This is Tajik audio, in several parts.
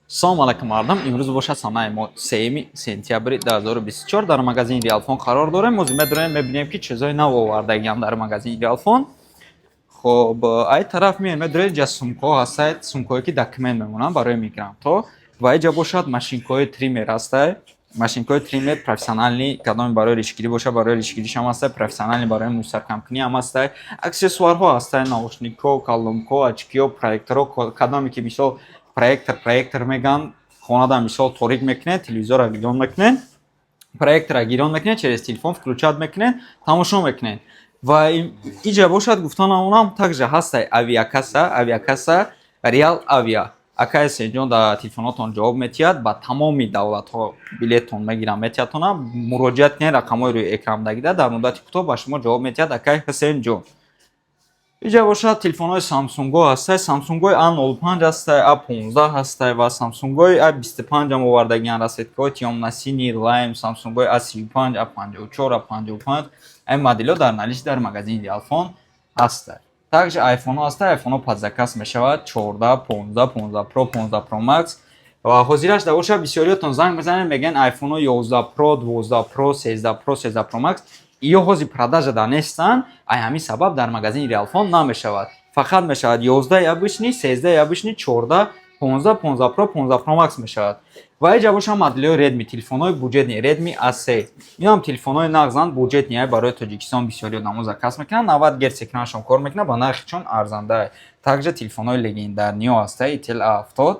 Салом алайкум мардам. Имрӯз бошад санаи мо 3 сентябри 2024 дар магазини Realfon қарор дорем. Мо зимедорем мебинем ки чизои нав овардагиам дар магазини Realfon. Хоб ай тараф медорем ҷа сумкаҳо ҳастанд, сумкаҳое ки документ мемонанд барои мигранто. Ва айҷа бошад машинкаҳои тример ҳастанд. Машинкаҳои тример профессионални, кадоми барои ришгирӣ бошад, барои ришгириш ҳам ҳастанд, профессионални барои мусаркамкунӣ ҳам ҳастанд. Аксессуарҳо ҳастанд, наушникҳо, калонкҳо, очкиҳо, проекторҳо, кадоме ки мисол проектор меган, хонада мисол торик мекунед, телевизора гирён мекунед, проектора гирён мекунед, через телефон включат мекунед, тамошо мекунед. Ва иҷа бошад гуфта намонам, также ҳастай авиакасса Real Avia. Акаес инҷо дар телефонотон ҷавоб метиҳад, ба тамоми давлатҳо билеттон мегиранд, метиҳадтона муроҷиат кунед, рақамҳои рӯи экран дагида дар муддати кӯтоҳ ба шумо ҷавоб метиҳад Акай Ҳусейн ҷон. Иҷа бошад телефонҳои Samsung-ҳо ҳастанд, Samsung-ҳои A05 ҳастанд, A15 ҳастанд ва Samsung-ҳои A25 ҳам овардагианд, расветкаҳои Tionasini, Lime, Samsung-ҳои A35, A54, A55 ин моделҳо дар налист дар магазини Realfon ҳастанд. Также iPhone-ҳо ҳастанд, iPhone-ҳо под заказ мешавад 14, 15, 15 Pro, 15 Pro Max. Ва ҳозираш давоша бисёриётон занг мезанед мегӯянд iPhone-ҳо 11 Pro, 12 Pro, 13 Pro, 13 Pro Max ё ҳозир продажада нестанд, ай ҳамин сабаб дар магазини Realfon намешавад. Фақат мешавад 11 обычный, 13 обычный, 14, 15, 15 Pro, 15 Pro Max мешавад. Ва иҷа боша моделҳои Redmi, телефонҳои буҷетни Redmi A3. Инам телефонҳои нағзанд буҷетни ай барои Тоҷикистон бисёриё намо заказ мекунанд, 90 Гц экранашон кор мекунад, ба нархи чун арзанда. Также телефонҳои легендарниҳо ҳастанд, Itel A70,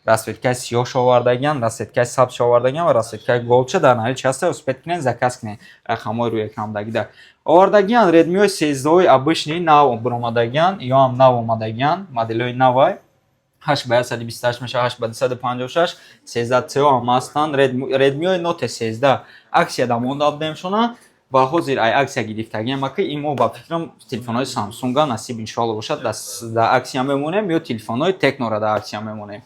расветкаи сиёҳшо овардагианд, расветкаи сабзшо овардагианд ва расветкаи голдша дар налич ҳастанд. Успед кунед заказ кунед, рақамҳои рӯи экран дагида овардагианд. Redmi-ҳои 13-ҳои обычни нав баромадагианд, ё ҳам нав омадагианд, моделҳои навай 8/128 мешавад, 8/256, 13C ҳам ҳастанд. Redmi-ҳои Note 13 аксияда монда будемшона ва ҳозир ай аксия гирифтагиам аки имо ба фикрам телефонҳои Samsung-а насиб иншоалло бошад дар аксия мемонем ё телефонҳои Tecno-ра дар аксия мемонем.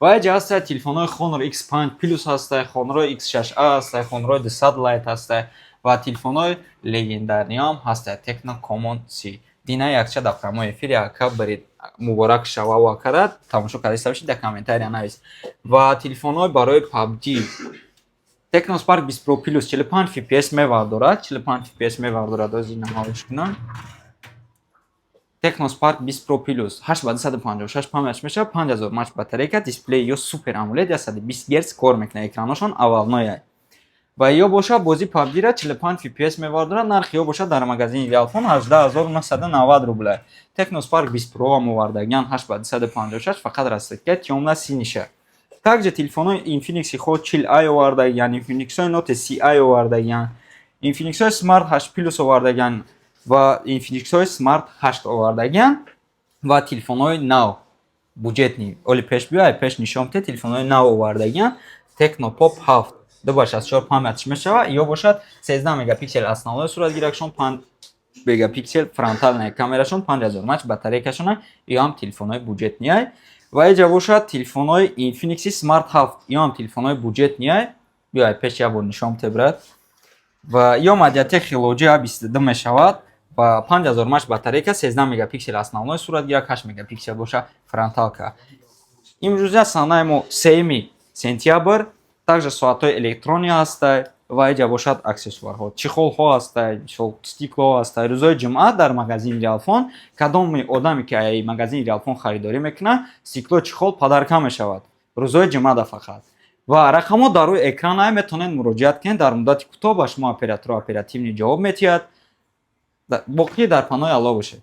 Ва иҷа ҳастанд телефонҳои Honor X5 Plus ҳастанд, Honor X6a ҳастанд, Honor 200 Lite ҳастанд ва телефонҳои легендарниҳо ҳам ҳастанд, Tecno Command C. Дина якча дар прямой эфири ака баред муборак шава ва карад тамошо кардистабишид дар комментария навис. Ва телефонҳои барои PUBG Tecno Spark 20 Pro Plus 45 fps мевардорад, 45 fps мевардорад. Озир намоиш кунам. Tecno Spark 20 Pro Plus 8/256 памяч мешавад, 5000 мАч батарейка, дисплей ё Super AMOLED 120 Гц кор мекунад, экранашон аввалноя. Ва ё боша бози PUBG-ра 45 fps мевардорад, нархи ё боша дар магазини Realfon 18990 рубля. Tecno Spark 20 Pro ҳам овардагианд 8/256, фақат расветкаи Tionasini-ша. Также телефонҳои Infinix Hot Chill I овардагианд, Infinix-ҳои Note CI овардагианд, Infinix-ҳои Smart H Plus овардагианд ва Infinix-ҳои Smart H овардагианд ва телефонҳои нав буҷетни оли пеш биё, ай пеш нишон бите телефонҳои нав овардагианд. Tecno Pop 7 2/64 памяч мешавад, ё бошад 13 мегапиксел основной суратгиракшон, 5 мегапиксел фронталная камерашон, 5000 мАч батарейкашон, ё ҳам телефонҳои буҷетни ай. Ва иҷа бошад телефонҳои Infinix Smart 7, ё ҳам телефонҳои буҷетни ай. Биё ай пеш ябор нишон бите брат. Ва ё Mediatek Hello-G A22 мешавад ва 5000 мАч батарейка, 13 мегапиксел основной суратгирак, 8 мегапиксел боша фронталка. Имрӯза санаи мо 3 сентябр. Также соатҳои электрони ҳастанд ва иҷа бошад аксессуарҳо, чихолҳо ҳастанд, стиклоҳо ҳастанд. Рӯзои ҷумъа дар магазини Realfon кадоми одаме ки ай магазини Realfon харидорӣ мекунад, стиклои чихол падарка мешавад. Рӯзои ҷумъада фақат. Ва рақамҳо дар рӯи экран ай метавонед муроҷиат кунед, дар муддати кӯтоҳ ба шумо оператору оперативни ҷавоб метиҳад. Боқӣ дар паноҳи Аллоҳ бошед.